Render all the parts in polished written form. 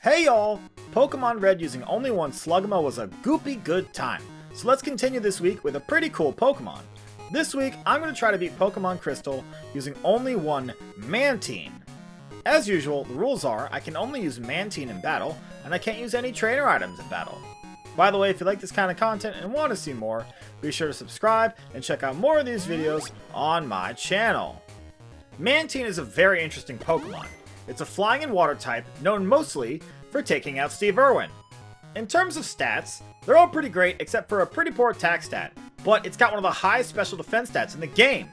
Hey y'all! Pokemon Red using only one Slugma was a goopy good time, so let's continue this week with a pretty cool Pokemon. This week, I'm going to try to beat Pokemon Crystal using only one Mantine. As usual, the rules are I can only use Mantine in battle, and I can't use any trainer items in battle. By the way, if you like this kind of content and want to see more, be sure to subscribe and check out more of these videos on my channel. Mantine is a very interesting Pokemon. It's a flying and water type, known mostly for taking out Steve Irwin. In terms of stats, they're all pretty great except for a pretty poor attack stat, but it's got one of the highest special defense stats in the game.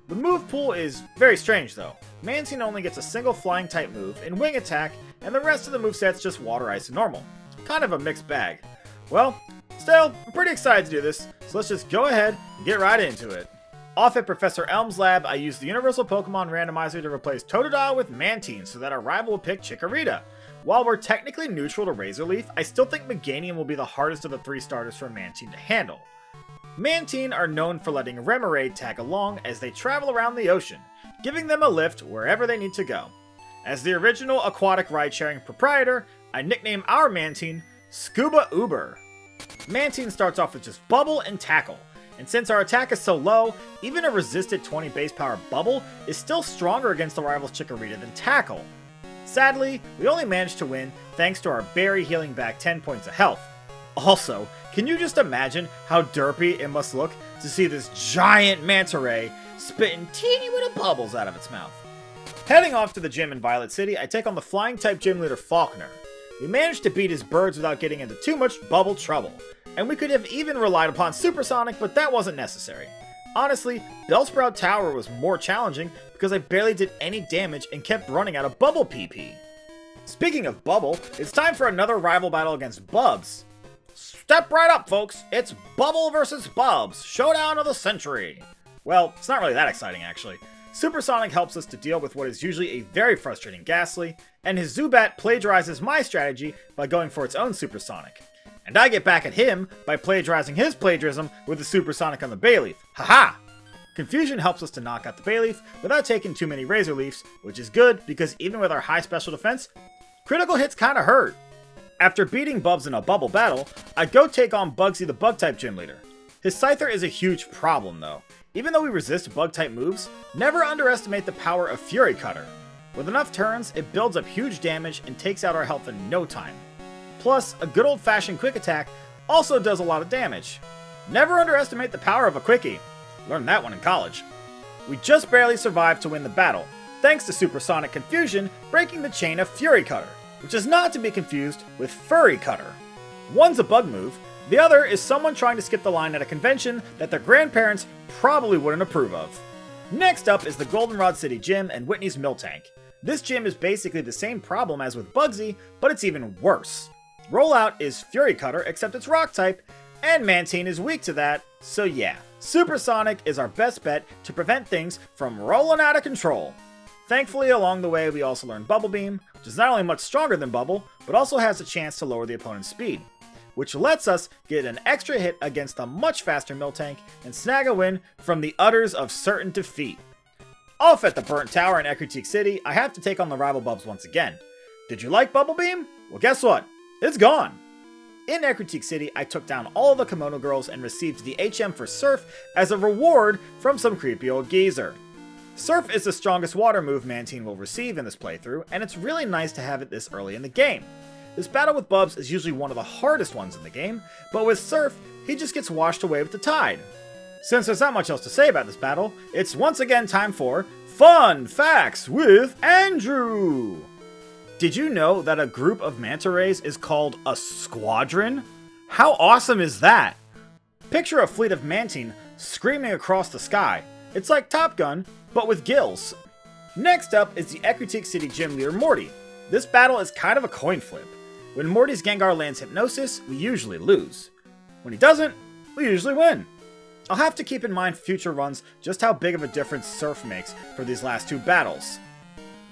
The move pool is very strange though. Mantine only gets a single flying type move and wing attack, and the rest of the moveset's just water, ice, and normal. Kind of a mixed bag. Well, still, I'm pretty excited to do this, so let's just go ahead and get right into it. Off at Professor Elm's lab, I used the Universal Pokemon Randomizer to replace Totodile with Mantine so that our rival will pick Chikorita. While we're technically neutral to Razorleaf, I still think Meganium will be the hardest of the three starters for Mantine to handle. Mantine are known for letting Remoraid tag along as they travel around the ocean, giving them a lift wherever they need to go. As the original aquatic ride-sharing proprietor, I nickname our Mantine Scuba Uber. Mantine starts off with just Bubble and Tackle, and since our attack is so low, even a resisted 20 base power Bubble is still stronger against the rival's Chikorita than Tackle. Sadly, we only managed to win thanks to our Berry healing back 10 points of health. Also, can you just imagine how derpy it must look to see this giant manta ray spitting teeny little bubbles out of its mouth? Heading off to the gym in Violet City, I take on the flying type gym leader Faulkner. We managed to beat his birds without getting into too much bubble trouble, and we could have even relied upon Supersonic, but that wasn't necessary. Honestly, Bellsprout Tower was more challenging because I barely did any damage and kept running out of Bubble PP. Speaking of Bubble, it's time for another rival battle against Bubs. Step right up, folks! It's Bubble versus Bubs, showdown of the century! Well, it's not really that exciting actually. Supersonic helps us to deal with what is usually a very frustrating Ghastly, and his Zubat plagiarizes my strategy by going for its own Supersonic. And I get back at him by plagiarizing his plagiarism with the Supersonic on the Bayleaf. Haha! Confusion helps us to knock out the Bayleaf without taking too many Razor Leafs, which is good because even with our high special defense, critical hits kinda hurt. After beating Bubs in a bubble battle, I go take on Bugsy the Bug-type gym leader. His Scyther is a huge problem though. Even though we resist Bug-type moves, never underestimate the power of Fury Cutter. With enough turns, it builds up huge damage and takes out our health in no time. Plus, a good old-fashioned quick attack also does a lot of damage. Never underestimate the power of a quickie. Learned that one in college. We just barely survived to win the battle, thanks to Supersonic Confusion breaking the chain of Fury Cutter, which is not to be confused with Furry Cutter. One's a bug move, the other is someone trying to skip the line at a convention that their grandparents probably wouldn't approve of. Next up is the Goldenrod City Gym and Whitney's Miltank. This gym is basically the same problem as with Bugsy, but it's even worse. Rollout is Fury Cutter, except it's Rock type, and Mantine is weak to that, so yeah. Supersonic is our best bet to prevent things from rolling out of control. Thankfully, along the way, we also learned Bubble Beam, which is not only much stronger than Bubble, but also has a chance to lower the opponent's speed, which lets us get an extra hit against a much faster Miltank and snag a win from the udders of certain defeat. Off at the Burnt Tower in Ecruteak City, I have to take on the rival Bubs once again. Did you like Bubble Beam? Well, guess what? It's gone! In Ecruteak City, I took down all the Kimono Girls and received the HM for Surf as a reward from some creepy old geezer. Surf is the strongest water move Mantine will receive in this playthrough, and it's really nice to have it this early in the game. This battle with Bubs is usually one of the hardest ones in the game, but with Surf, he just gets washed away with the tide. Since there's not much else to say about this battle, it's once again time for Fun Facts with Andrew! Did you know that a group of manta rays is called a squadron? How awesome is that? Picture a fleet of Mantine screaming across the sky. It's like Top Gun, but with gills. Next up is the Ecruteak City Gym leader Morty. This battle is kind of a coin flip. When Morty's Gengar lands Hypnosis, we usually lose. When he doesn't, we usually win. I'll have to keep in mind for future runs just how big of a difference Surf makes for these last two battles.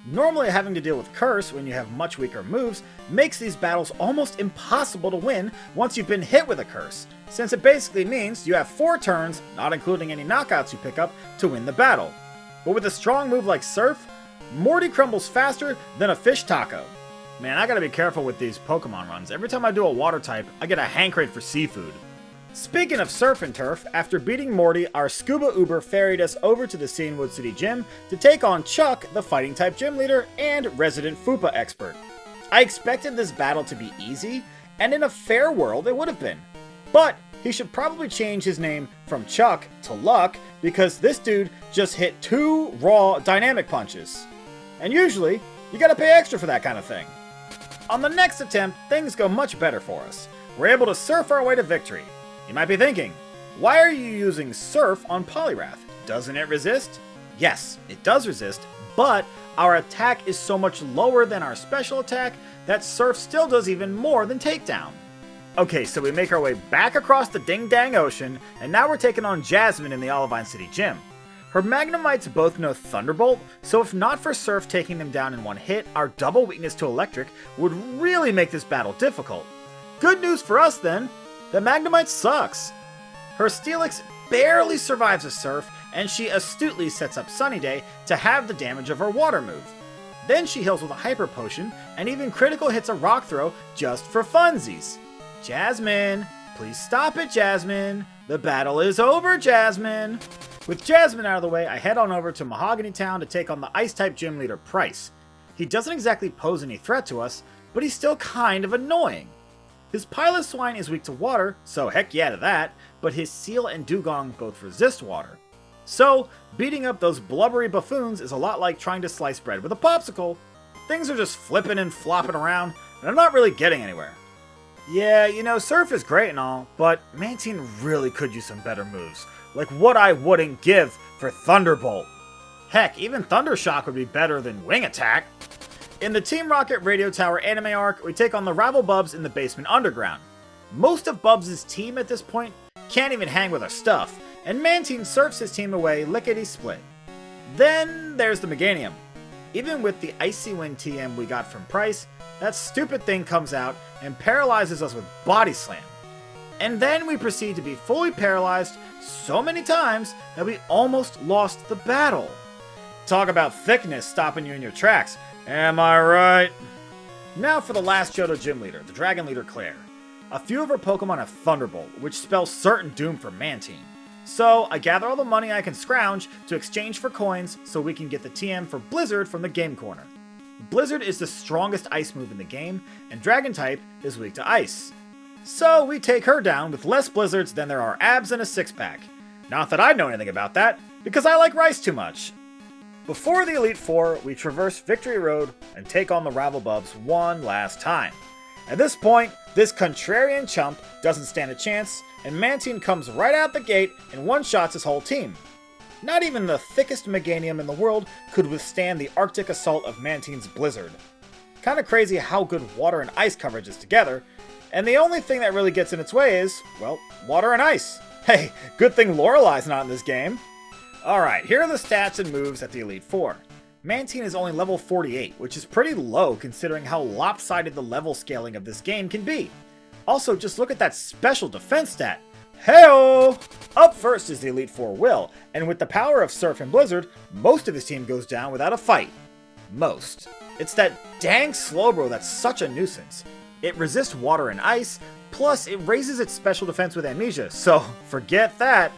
Normally having to deal with Curse when you have much weaker moves makes these battles almost impossible to win once you've been hit with a Curse, since it basically means you have 4 turns, not including any knockouts you pick up, to win the battle. But with a strong move like Surf, Morty crumbles faster than a fish taco. Man, I gotta be careful with these Pokemon runs. Every time I do a water type, I get a hankering for seafood. Speaking of surf and turf, after beating Morty, our Scuba Uber ferried us over to the Cianwood City Gym to take on Chuck, the fighting type gym leader and resident Fupa expert. I expected this battle to be easy, and in a fair world it would have been. But he should probably change his name from Chuck to Luck, because this dude just hit 2 raw dynamic punches. And usually, you gotta pay extra for that kind of thing. On the next attempt, things go much better for us. We're able to surf our way to victory. You might be thinking, why are you using Surf on Poliwrath? Doesn't it resist? Yes, it does resist, but our attack is so much lower than our special attack that Surf still does even more than Takedown. Okay, so we make our way back across the ding-dang ocean, and now we're taking on Jasmine in the Olivine City Gym. Her Magnemites both know Thunderbolt, so if not for Surf taking them down in one hit, our double weakness to Electric would really make this battle difficult. Good news for us then, the Magnemite sucks. Her Steelix barely survives a Surf, and she astutely sets up Sunny Day to have the damage of her water move. Then she heals with a Hyper Potion, and even critical hits a Rock Throw just for funsies. Jasmine, please stop it, Jasmine. The battle is over, Jasmine. With Jasmine out of the way, I head on over to Mahogany Town to take on the Ice-type gym leader, Price. He doesn't exactly pose any threat to us, but he's still kind of annoying. His Piloswine is weak to water, so heck yeah to that, but his Seal and Dugong both resist water. So, beating up those blubbery buffoons is a lot like trying to slice bread with a popsicle. Things are just flipping and flopping around, and I'm not really getting anywhere. Yeah, you know, Surf is great and all, but Mantine really could use some better moves, like what I wouldn't give for Thunderbolt. Heck, even Thunder Shock would be better than Wing Attack. In the Team Rocket Radio Tower anime arc, we take on the rival Bubs in the basement underground. Most of Bubs' team at this point can't even hang with our stuff, and Mantine surfs his team away lickety-split. Then there's the Meganium. Even with the Icy Wind TM we got from Price, that stupid thing comes out and paralyzes us with Body Slam. And then we proceed to be fully paralyzed so many times that we almost lost the battle. Talk about thickness stopping you in your tracks. Am I right? Now for the last Johto gym leader, the Dragon Leader Claire. A few of her Pokemon have Thunderbolt, which spells certain doom for Mantine. So I gather all the money I can scrounge to exchange for coins so we can get the TM for Blizzard from the Game Corner. Blizzard is the strongest ice move in the game, and Dragon type is weak to ice. So we take her down with less Blizzards than there are abs in a six-pack. Not that I know anything about that, because I like rice too much. Before the Elite Four, we traverse Victory Road and take on the rival Bubs one last time. At this point, this contrarian chump doesn't stand a chance, and Mantine comes right out the gate and one-shots his whole team. Not even the thickest Meganium in the world could withstand the Arctic assault of Mantine's Blizzard. Kinda crazy how good water and ice coverage is together, and the only thing that really gets in its way is, well, water and ice. Hey, good thing Lorelei's not in this game. Alright, here are the stats and moves at the Elite Four. Mantine is only level 48, which is pretty low considering how lopsided the level scaling of this game can be. Also, just look at that special defense stat. Heyo! Up first is the Elite Four Will, and with the power of Surf and Blizzard, most of his team goes down without a fight. Most. It's that dang Slowbro that's such a nuisance. It resists water and ice, plus it raises its special defense with Amnesia, so forget that.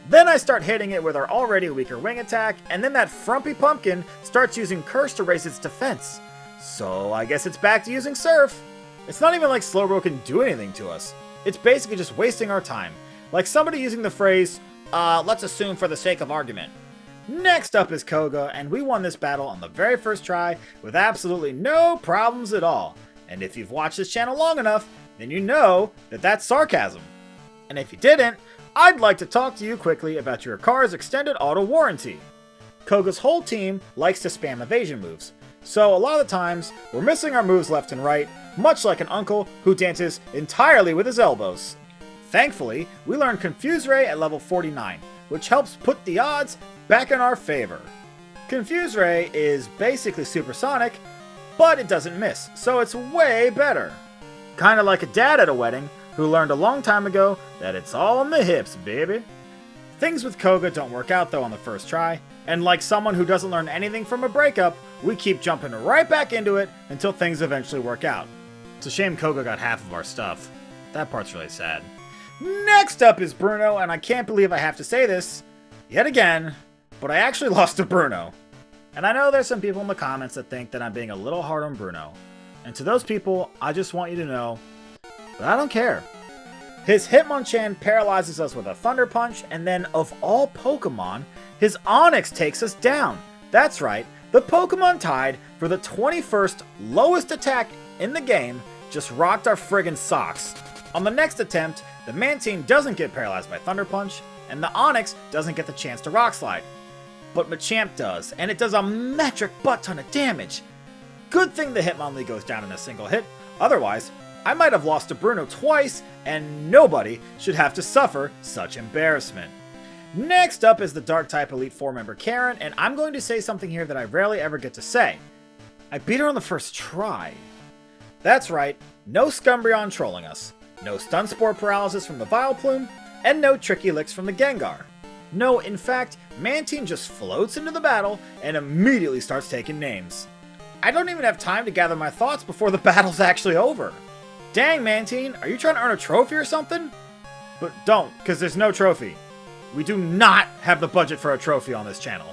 Then I start hitting it with our already weaker Wing Attack, and then that frumpy pumpkin starts using Curse to raise its defense. So I guess it's back to using Surf. It's not even like Slowbro can do anything to us. It's basically just wasting our time. Like somebody using the phrase, let's assume for the sake of argument. Next up is Koga, and we won this battle on the very first try with absolutely no problems at all. And if you've watched this channel long enough, then you know that that's sarcasm. And if you didn't, I'd like to talk to you quickly about your car's extended auto warranty. Koga's whole team likes to spam evasion moves, so a lot of the times we're missing our moves left and right, much like an uncle who dances entirely with his elbows. Thankfully, we learned Confuse Ray at level 49, which helps put the odds back in our favor. Confuse Ray is basically supersonic, but it doesn't miss, so it's way better. Kinda like a dad at a wedding who learned a long time ago that it's all in the hips, baby. Things with Koga don't work out though on the first try, and like someone who doesn't learn anything from a breakup, we keep jumping right back into it until things eventually work out. It's a shame Koga got half of our stuff. That part's really sad. Next up is Bruno, and I can't believe I have to say this yet again, but I actually lost to Bruno. And I know there's some people in the comments that think that I'm being a little hard on Bruno. And to those people, I just want you to know that I don't care. His Hitmonchan paralyzes us with a Thunder Punch, and then, of all Pokemon, his Onix takes us down. That's right, the Pokemon tied for the 21st lowest attack in the game just rocked our friggin' socks. On the next attempt, the Mantine doesn't get paralyzed by Thunder Punch, and the Onix doesn't get the chance to Rock Slide. But Machamp does, and it does a metric butt ton of damage. Good thing the Hitmonlee goes down in a single hit, otherwise, I might have lost to Bruno twice, and nobody should have to suffer such embarrassment. Next up is the Dark-type Elite Four member Karen, and I'm going to say something here that I rarely ever get to say. I beat her on the first try. That's right, no Scumbreon trolling us, no Stun Spore paralysis from the Vileplume, and no Tricky Licks from the Gengar. No, in fact, Mantine just floats into the battle and immediately starts taking names. I don't even have time to gather my thoughts before the battle's actually over. Dang, Mantine, are you trying to earn a trophy or something? But don't, because there's no trophy. We do not have the budget for a trophy on this channel.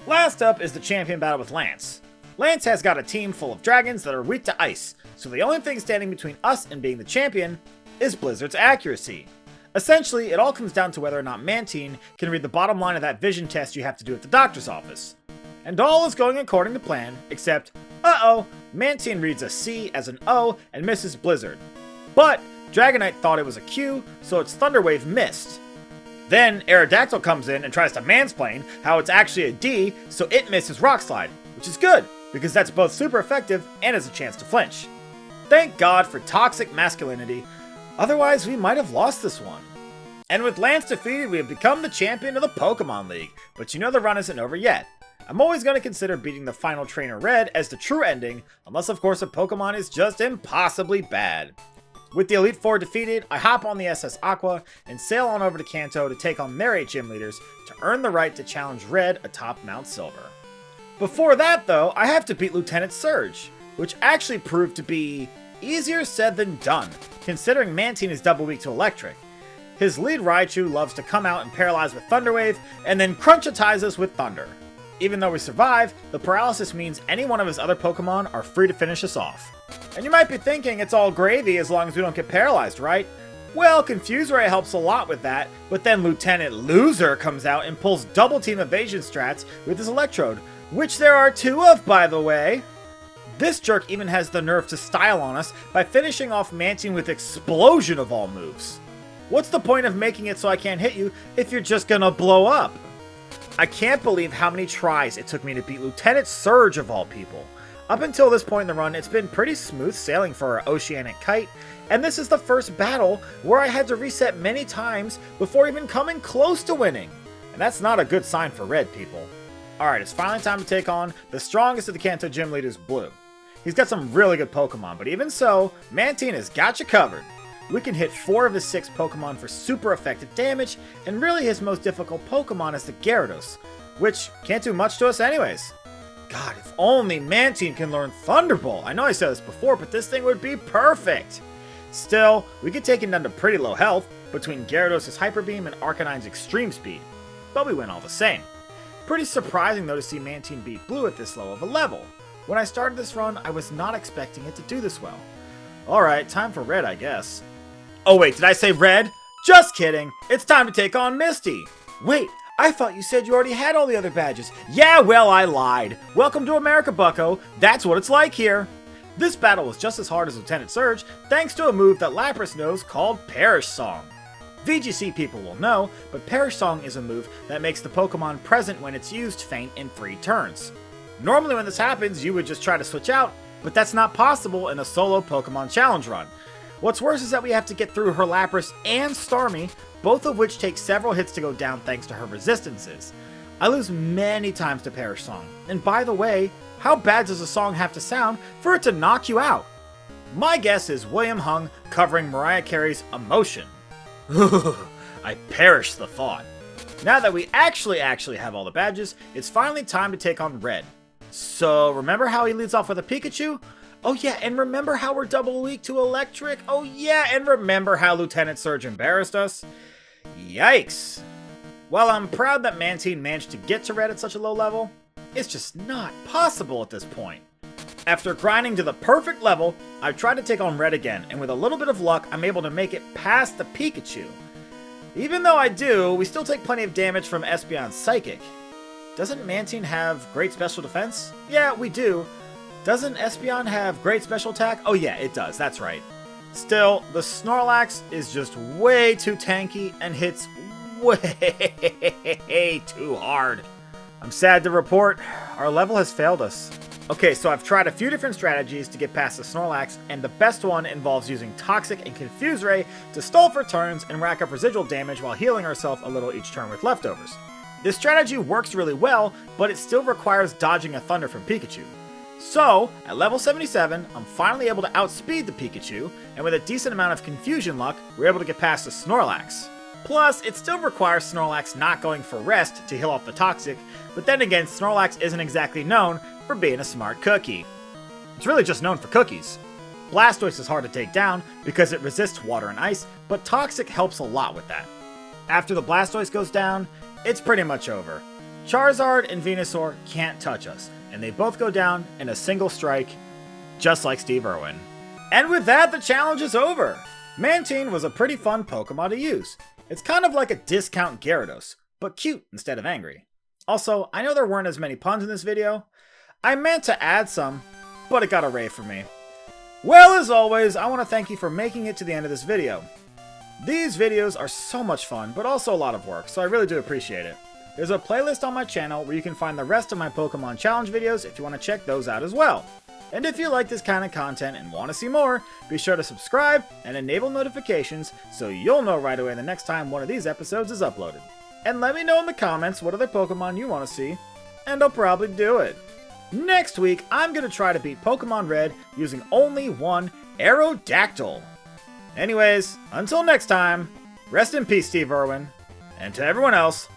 Last up is the champion battle with Lance. Lance has got a team full of dragons that are weak to ice, so the only thing standing between us and being the champion is Blizzard's accuracy. Essentially, it all comes down to whether or not Mantine can read the bottom line of that vision test you have to do at the doctor's office. And all is going according to plan, except, Mantine reads a C as an O and misses Blizzard. But Dragonite thought it was a Q, so its Thunder Wave missed. Then Aerodactyl comes in and tries to mansplain how it's actually a D, so it misses Rock Slide, which is good, because that's both super effective and has a chance to flinch. Thank God for toxic masculinity, otherwise we might have lost this one. And with Lance defeated, we have become the champion of the Pokemon League, but you know the run isn't over yet. I'm always going to consider beating the final trainer Red as the true ending, unless of course a Pokemon is just impossibly bad. With the Elite Four defeated, I hop on the SS Aqua and sail on over to Kanto to take on their 8 gym leaders to earn the right to challenge Red atop Mount Silver. Before that though, I have to beat Lieutenant Surge, which actually proved to be easier said than done, considering Mantine is double weak to electric. His lead Raichu loves to come out and paralyze with Thunder Wave, and then crunchatize us with Thunder. Even though we survive, the paralysis means any one of his other Pokemon are free to finish us off. And you might be thinking it's all gravy as long as we don't get paralyzed, right? Well, Confuse Ray helps a lot with that, but then Lieutenant Loser comes out and pulls double team evasion strats with his Electrode, which there are 2 of, by the way. This jerk even has the nerve to style on us by finishing off Mantine with Explosion of all moves. What's the point of making it so I can't hit you if you're just gonna blow up? I can't believe how many tries it took me to beat Lieutenant Surge of all people. Up until this point in the run, it's been pretty smooth sailing for our Oceanic Kite, and this is the first battle where I had to reset many times before even coming close to winning. And that's not a good sign for Red, people. Alright, it's finally time to take on the strongest of the Kanto gym leaders, Blue. He's got some really good Pokemon, but even so, Mantine has got you covered. We can hit 4 of his 6 Pokemon for super effective damage, and really his most difficult Pokemon is the Gyarados, which can't do much to us anyways. God, if only Mantine can learn Thunderbolt. I know I said this before, but this thing would be perfect. Still, we get taken down to pretty low health between Gyarados' Hyper Beam and Arcanine's Extreme Speed, but we win all the same. Pretty surprising though to see Mantine beat Blue at this low of a level. When I started this run, I was not expecting it to do this well. Alright, time for Red, I guess. Oh wait, did I say Red? Just kidding, it's time to take on Misty. Wait, I thought you said you already had all the other badges. Yeah, well, I lied. Welcome to America, bucko. That's what it's like here. This battle was just as hard as Lieutenant Surge, thanks to a move that Lapras knows called Perish Song. VGC people will know, but Perish Song is a move that makes the Pokemon present when it's used faint in 3 turns. Normally when this happens, you would just try to switch out, but that's not possible in a solo Pokemon challenge run. What's worse is that we have to get through her Lapras and Starmie, both of which take several hits to go down thanks to her resistances. I lose many times to Perish Song, and by the way, how bad does a song have to sound for it to knock you out? My guess is William Hung covering Mariah Carey's Emotion. I perish the thought. Now that we actually have all the badges, it's finally time to take on Red. So, remember how he leads off with a Pikachu? Oh yeah, and remember how we're double weak to electric? Oh yeah, and remember how Lieutenant Surge embarrassed us? Yikes! While I'm proud that Mantine managed to get to red at such a low level, it's just not possible at this point. After grinding to the perfect level, I've tried to take on red again, and with a little bit of luck, I'm able to make it past the Pikachu. Even though I do, we still take plenty of damage from Espeon's Psychic. Doesn't Mantine have great special defense? Yeah, we do. Doesn't Espeon have great special attack? Oh yeah, it does, that's right. Still, the Snorlax is just way too tanky and hits way too hard. I'm sad to report, our level has failed us. Okay, so I've tried a few different strategies to get past the Snorlax, and the best one involves using Toxic and Confuse Ray to stall for turns and rack up residual damage while healing ourselves a little each turn with leftovers. This strategy works really well, but it still requires dodging a Thunder from Pikachu. So, at level 77, I'm finally able to outspeed the Pikachu, and with a decent amount of confusion luck, we're able to get past the Snorlax. Plus, it still requires Snorlax not going for rest to heal off the Toxic, but then again, Snorlax isn't exactly known for being a smart cookie. It's really just known for cookies. Blastoise is hard to take down because it resists water and ice, but Toxic helps a lot with that. After the Blastoise goes down, it's pretty much over. Charizard and Venusaur can't touch us, and they both go down in a single strike, just like Steve Irwin. And with that, the challenge is over! Mantine was a pretty fun Pokemon to use. It's kind of like a discount Gyarados, but cute instead of angry. Also, I know there weren't as many puns in this video. I meant to add some, but it got a rave for me. Well, as always, I want to thank you for making it to the end of this video. These videos are so much fun, but also a lot of work, so I really do appreciate it. There's a playlist on my channel where you can find the rest of my Pokemon Challenge videos if you want to check those out as well. And if you like this kind of content and want to see more, be sure to subscribe and enable notifications so you'll know right away the next time one of these episodes is uploaded. And let me know in the comments what other Pokemon you want to see, and I'll probably do it. Next week, I'm going to try to beat Pokemon Red using only one Aerodactyl. Anyways, until next time, rest in peace, Steve Irwin, and to everyone else,